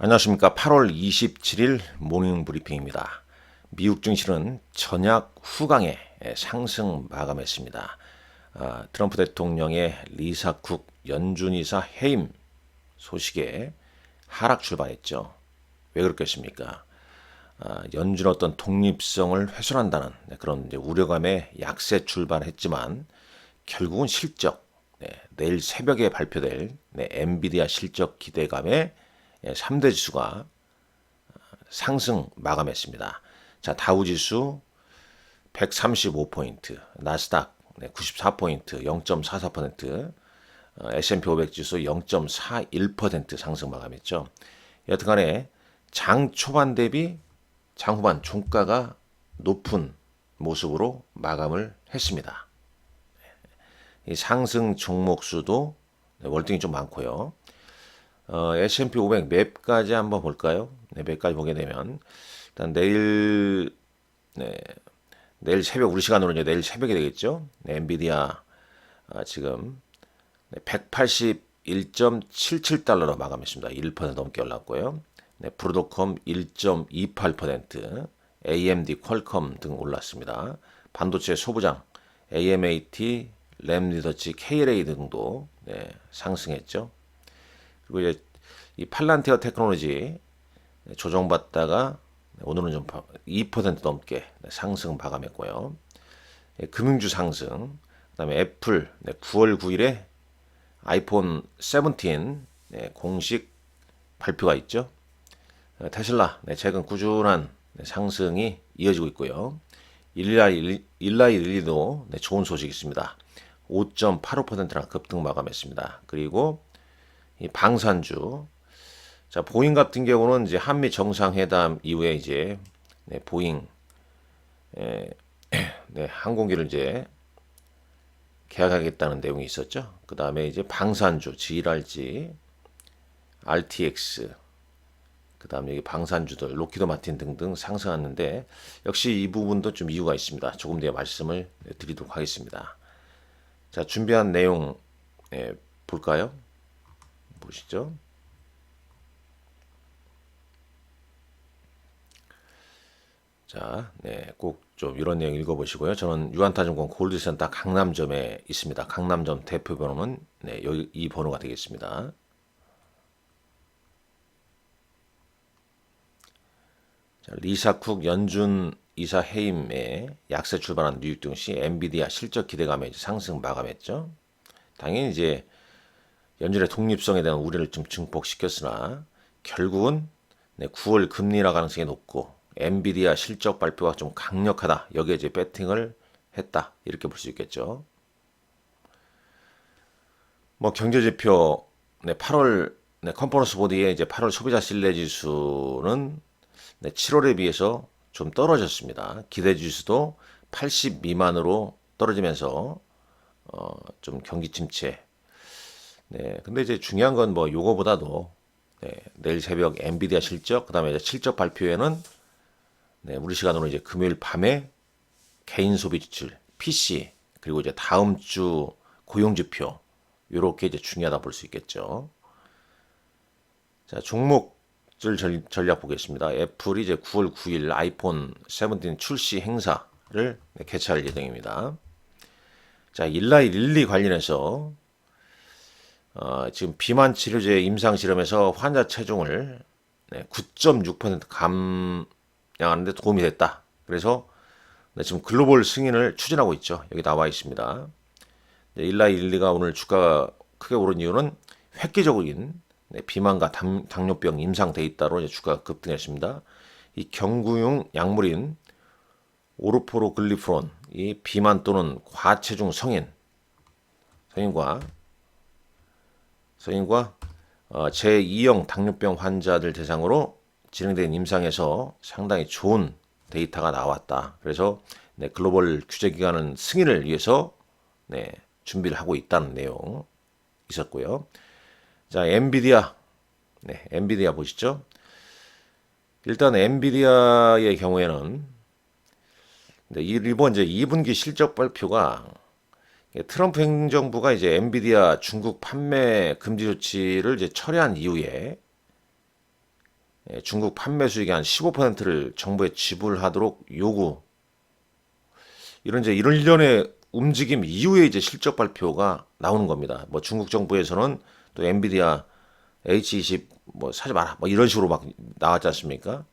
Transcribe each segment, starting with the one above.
안녕하십니까. 8월 27일 모닝 브리핑입니다. 미국 증시는 전약 후강에 상승 마감했습니다. 트럼프 대통령의 리사쿡 연준이사 해임 소식에 하락 출발했죠. 왜 그렇겠습니까? 연준 어떤 독립성을 훼손한다는 그런 이제 우려감에 약세 출발했지만 결국은 실적, 내일 새벽에 발표될 엔비디아 실적 기대감에 3대 지수가 상승 마감했습니다. 자, 다우지수 135포인트, 나스닥 94포인트, 0.44%, S&P 500 지수 0.41% 상승 마감했죠. 여튼간에 장 초반 대비 장 후반 종가가 높은 모습으로 마감을 했습니다. 이 상승 종목 수도 월등히 좀 많고요. S&P 500 맵까지 한번 볼까요? 네, 맵까지 보게 되면 일단 내일 새벽 우리 시간으로 이제 내일 새벽이 되겠죠. 네, 엔비디아 지금 181.77달러로 마감했습니다. 1% 넘게 올랐고요. 네, 브로드컴 1.28%, AMD, 퀄컴 등 올랐습니다. 반도체 소부장 AMAT, 램리서치, KLA 등도 상승했죠. 그리고 이제 이 팔란티어 테크놀로지 조정받다가 오늘은 좀 2% 넘게 상승 마감했고요. 금융주 상승. 그다음에 애플 9월 9일에 아이폰 17 공식 발표가 있죠. 테슬라 최근 꾸준한 상승이 이어지고 있고요. 일라이 릴리도 좋은 소식이 있습니다. 5.85%나 급등 마감했습니다. 그리고 이 방산주, 자 보잉 같은 경우는 이제 한미 정상회담 이후에 이제 보잉 항공기를 이제 계약하겠다는 내용이 있었죠. 그 다음에 이제 방산주, GRG, RTX, 그 다음에 여기 방산주들, 로키드 마틴 등등 상승하는데 역시 이 부분도 좀 이유가 있습니다. 조금 뒤에 말씀을 드리도록 하겠습니다. 자 준비한 내용 볼까요? 보시죠. 자, 꼭 좀 이런 내용 읽어보시고요. 저는 유한타증권 골드센터 강남점에 있습니다. 강남점 대표 번호는 여기 이 번호가 되겠습니다. 자, 리사쿡 연준 이사 해임에 약세 출발한 뉴욕 증시 엔비디아 실적 기대감에 상승 마감했죠. 당연히 이제 연준의 독립성에 대한 우려를 좀 증폭시켰으나 결국은 9월 금리 인하 가능성이 높고 엔비디아 실적 발표가 좀 강력하다. 여기에 이제 배팅을 했다. 이렇게 볼 수 있겠죠. 뭐 경제 지표 8월 컨퍼런스 보드의 이제 8월 소비자 신뢰 지수는 7월에 비해서 좀 떨어졌습니다. 기대 지수도 80 미만으로 떨어지면서 좀 경기 침체. 근데 이제 중요한 건 뭐 요거보다도 내일 새벽 엔비디아 실적, 그다음에 이제 실적 발표에는 우리 시간으로 이제 금요일 밤에 개인 소비 지출, PC, 그리고 이제 다음 주 고용 지표, 요렇게 이제 중요하다 볼 수 있겠죠. 자, 종목들 전략 보겠습니다. 애플이 이제 9월 9일 아이폰 17 출시 행사를 개최할 예정입니다. 자, 일라이 릴리 관련해서 지금 비만 치료제 임상 실험에서 환자 체중을 9.6% 감량하는데 도움이 됐다. 그래서 지금 글로벌 승인을 추진하고 있죠. 여기 나와 있습니다. 일라이 릴리가 오늘 주가가 크게 오른 이유는 획기적인 비만과 당뇨병 임상 데이터로 주가가 급등했습니다. 이 경구용 약물인 오르포로글리프론, 이 비만 또는 과체중 성인과 제2형 당뇨병 환자들 대상으로 진행된 임상에서 상당히 좋은 데이터가 나왔다. 그래서 글로벌 규제기관은 승인을 위해서 준비를 하고 있다는 내용 있었고요. 자, 엔비디아 보시죠. 일단 엔비디아의 경우에는 이번 이제 2분기 실적 발표가 트럼프 행정부가 이제 엔비디아 중국 판매 금지 조치를 이제 철회한 이후에 중국 판매 수익의 한 15%를 정부에 지불하도록 요구. 이런 이제 이런 일련의 움직임 이후에 이제 실적 발표가 나오는 겁니다. 뭐 중국 정부에서는 또 엔비디아 H20 뭐 사지 마라 뭐 이런 식으로 막 나왔지 않습니까?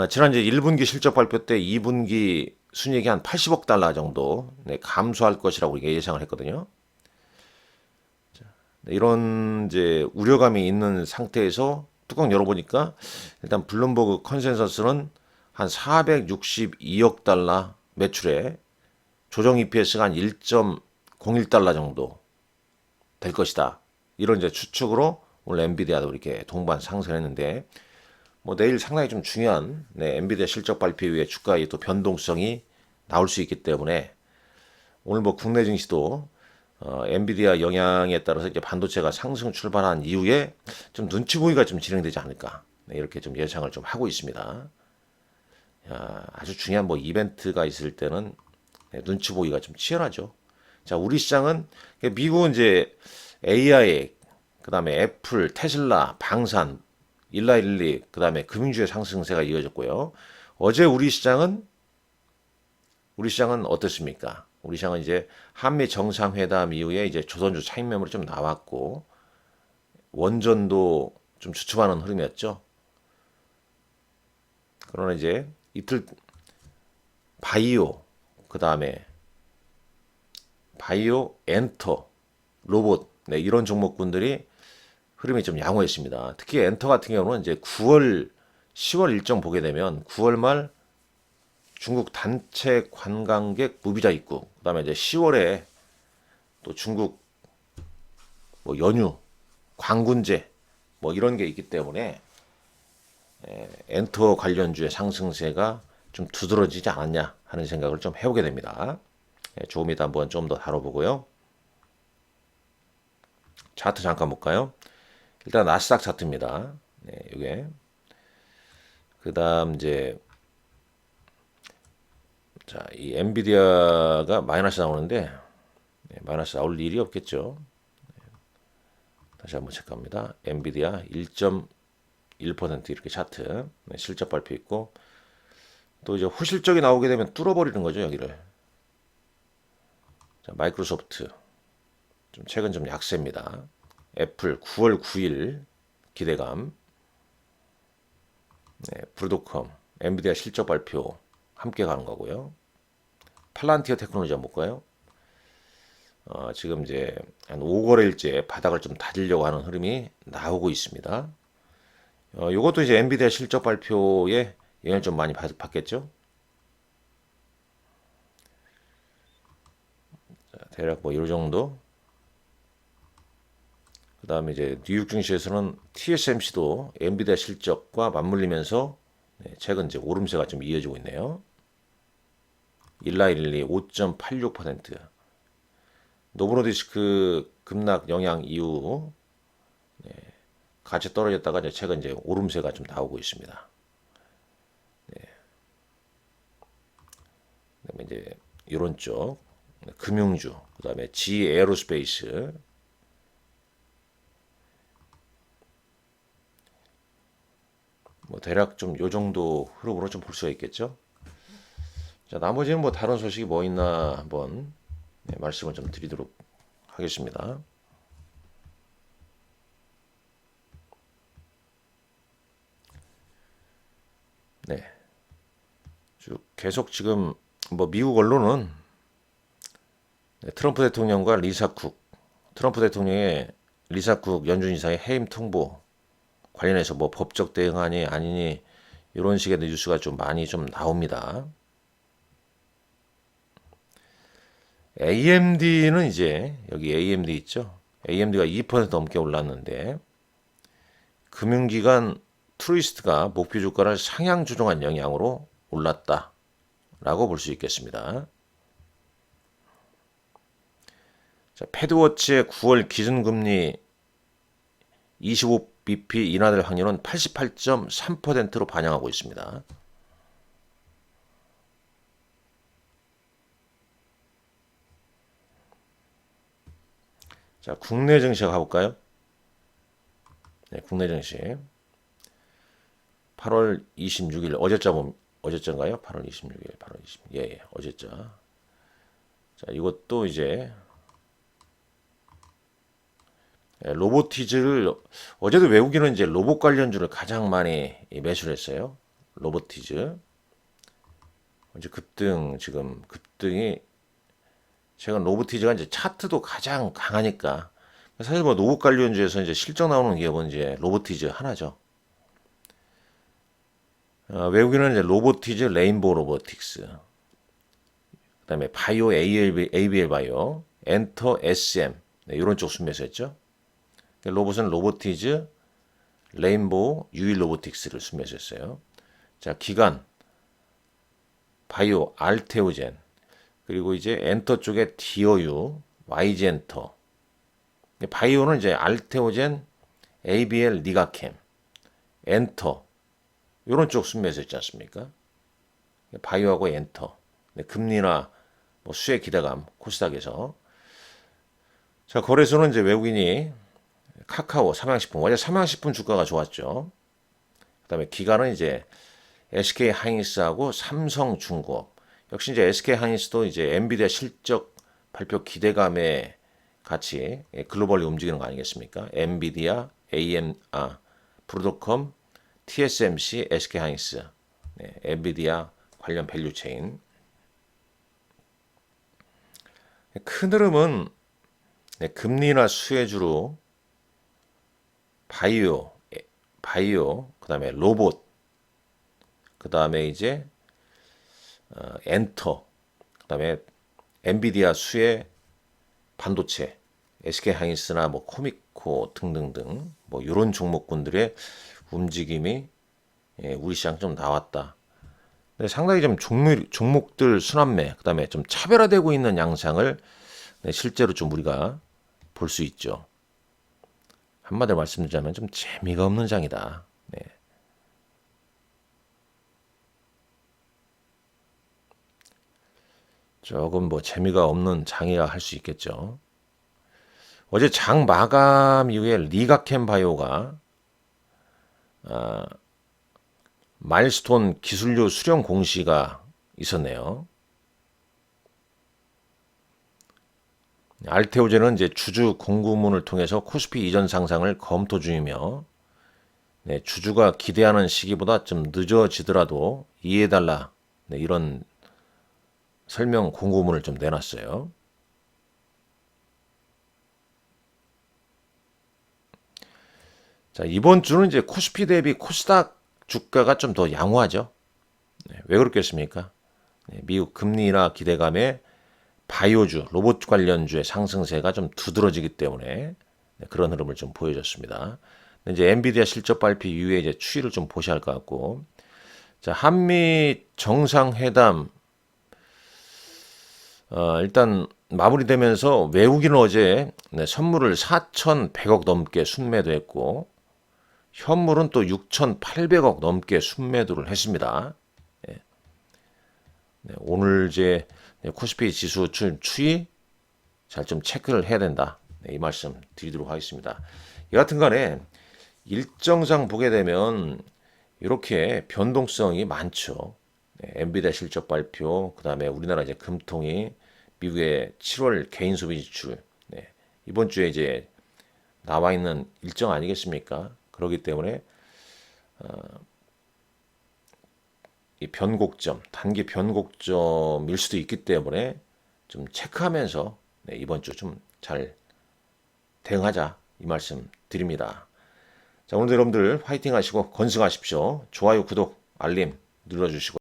지난 이제 1분기 실적 발표 때 2분기 순이익이 한 80억 달러 정도 감소할 것이라고 이게 예상을 했거든요. 이런 이제 우려감이 있는 상태에서 뚜껑 열어보니까 일단 블룸버그 컨센서스는 한 462억 달러 매출에 조정 EPS가 한 1.01달러 정도 될 것이다. 이런 이제 추측으로 오늘 엔비디아도 이렇게 동반 상승했는데 뭐 내일 상당히 좀 중요한 엔비디아 실적 발표 이후에 주가의 또 변동성이 나올 수 있기 때문에 오늘 뭐 국내 증시도 엔비디아 영향에 따라서 이제 반도체가 상승 출발한 이후에 좀 눈치 보기가 좀 진행되지 않을까 이렇게 좀 예상을 좀 하고 있습니다. 아주 중요한 뭐 이벤트가 있을 때는 눈치 보기가 좀 치열하죠. 자, 우리 시장은 미국은 이제 AI, 그다음에 애플, 테슬라, 방산, 일라일리, 그다음에 금융주의 상승세가 이어졌고요. 어제 우리 시장은 어떻습니까? 우리 시장은 이제 한미 정상회담 이후에 이제 조선주 차익 매물이 좀 나왔고 원전도 좀 주춤하는 흐름이었죠. 그러나 이제 이틀 바이오, 그다음에 바이오, 엔터, 로봇 이런 종목군들이 흐름이 좀 양호했습니다. 특히 엔터 같은 경우는 이제 10월 일정 보게 되면 9월 말 중국 단체 관광객 무비자 입국, 그다음에 이제 10월에 또 중국 뭐 연휴, 광군제 뭐 이런 게 있기 때문에 엔터 관련주의 상승세가 좀 두드러지지 않았냐 하는 생각을 좀 해보게 됩니다. 조금 이따 한번 좀 더 다뤄보고요. 차트 잠깐 볼까요? 일단 나스닥 차트입니다. 이게 그다음 이제 자, 이 엔비디아가 마이너스 나오는데 마이너스 나올 일이 없겠죠. 다시 한번 체크합니다. 엔비디아 1.1% 이렇게 차트 실적 발표 있고 또 이제 후실적이 나오게 되면 뚫어버리는 거죠 여기를. 자, 마이크로소프트 좀 최근 좀 약세입니다. 애플 9월 9일 기대감. 브루드컴 엔비디아 실적 발표 함께 가는 거고요. 팔란티어 테크놀로지 한번 볼까요? 지금 이제 한 5거래일째 바닥을 좀 다지려고 하는 흐름이 나오고 있습니다. 이것도 이제 엔비디아 실적 발표에 영향을 좀 많이 받겠죠? 자, 대략 뭐 이 정도. 그 다음에 이제 뉴욕 증시에서는 TSMC도 엔비디아 실적과 맞물리면서 최근 이제 오름세가 좀 이어지고 있네요. 일라일리 5.86%. 노브로디스크 급락 영향 이후 같이 떨어졌다가 이제 최근 이제 오름세가 좀 나오고 있습니다. 그다음에 이제 이런 쪽 금융주, 그다음에 G 에어로스페이스 뭐 대략 좀 요 정도 흐름으로 좀 볼 수가 있겠죠. 자, 나머지는 뭐 다른 소식이 뭐 있나 한번 말씀을 좀 드리도록 하겠습니다. 네. 쭉 계속 지금 뭐 미국 언론은 트럼프 대통령과 트럼프 대통령의 리사 쿡 연준 이사의 해임 통보 관련해서 뭐 법적 대응하니 아니니 이런 식의 뉴스가 좀 많이 좀 나옵니다. AMD는 이제 여기 AMD 있죠. AMD가 2% 넘게 올랐는데 금융기관 트루이스트가 목표 주가를 상향 조정한 영향으로 올랐다라고 볼 수 있겠습니다. 자, 패드워치의 9월 기준금리 25bp 인하될 확률은 88.3%로 반영하고 있습니다. 자, 국내 증시 가볼까요? 네, 국내 증시. 8월 26일 어제자인가요? 8월 26일, 8월 20일. 예, 어제자. 자, 이것도 이제 로보티즈를 어제도 외국인은 이제 로봇 관련주를 가장 많이 매수를 했어요. 로보티즈. 이제 지금 급등이 최근 로보티즈가 이제 차트도 가장 강하니까 사실 뭐 로봇 관련주에서 이제 실적 나오는 기업은 이제 로보티즈 하나죠. 외국인은 이제 로보티즈, 레인보우 로보틱스, 그다음에 바이오 ABL 바이오, 엔터 SM 이런 쪽 순매수했죠. 로봇은 로보티즈, 레인보우, 유일 로보틱스를 순매수했어요. 자, 기관 바이오, 알테오젠, 그리고 이제 엔터 쪽에 디어유, YG엔터. 바이오는 이제 알테오젠, ABL, 니가캠, 엔터 이런 쪽 순매수했지 않습니까? 바이오하고 엔터. 금리나 뭐 수혜 기대감 코스닥에서. 자, 거래소는 이제 외국인이 카카오, 삼양식품. 어제 삼양식품 주가가 좋았죠. 그다음에 기관은 이제 SK 하이닉스하고 삼성중공업. 역시 이제 SK 하이닉스도 이제 엔비디아 실적 발표 기대감에 같이 글로벌리 움직이는 거 아니겠습니까? 엔비디아, 브로드컴, TSMC, SK 하이닉스, 엔비디아 관련 밸류 체인. 큰 흐름은 금리나 수혜주로 바이오, 그다음에 로봇, 그다음에 이제 엔터, 그다음에 엔비디아 수혜 반도체, SK 하이닉스나 뭐 코미코 등등등 뭐 이런 종목군들의 움직임이 우리 시장 좀 나왔다. 근데 상당히 좀 종목들 순환매, 그다음에 좀 차별화되고 있는 양상을 실제로 좀 우리가 볼 수 있죠. 한마디로 말씀드리자면 좀 재미가 없는 장이다. 네. 조금 뭐 재미가 없는 장이라 할 수 있겠죠. 어제 장 마감 이후에 리가캠 바이오가 마일스톤 기술료 수령 공시가 있었네요. 알테오젠은 이제 주주 공고문을 통해서 코스피 이전 상상을 검토 중이며, 주주가 기대하는 시기보다 좀 늦어지더라도 이해해달라, 이런 설명 공고문을 좀 내놨어요. 자, 이번 주는 이제 코스피 대비 코스닥 주가가 좀 더 양호하죠. 왜 그렇겠습니까? 미국 금리나 기대감에 바이오주, 로봇 관련주의 상승세가 좀 두드러지기 때문에 그런 흐름을 좀 보여줬습니다. 이제 엔비디아 실적 발표 이후에 이제 추이를 좀 보셔야 할 것 같고, 자, 한미 정상회담 일단 마무리되면서 외국인은 어제 선물을 4,100억 넘게 순매도 했고, 현물은 또 6,800억 넘게 순매도를 했습니다. 오늘 이제 코스피 지수 추이 잘 좀 체크를 해야 된다. 이 말씀 드리도록 하겠습니다. 여하튼 간에 일정상 보게 되면 이렇게 변동성이 많죠. 엔비디아 실적 발표, 그 다음에 우리나라 이제 금통위, 미국의 7월 개인 소비 지출, 이번 주에 이제 나와 있는 일정 아니겠습니까? 그렇기 때문에 이 변곡점, 단기 변곡점일 수도 있기 때문에 좀 체크하면서 이번 주 좀 잘 대응하자, 이 말씀 드립니다. 자, 오늘도 여러분들 화이팅 하시고 건승하십시오. 좋아요, 구독, 알림 눌러주시고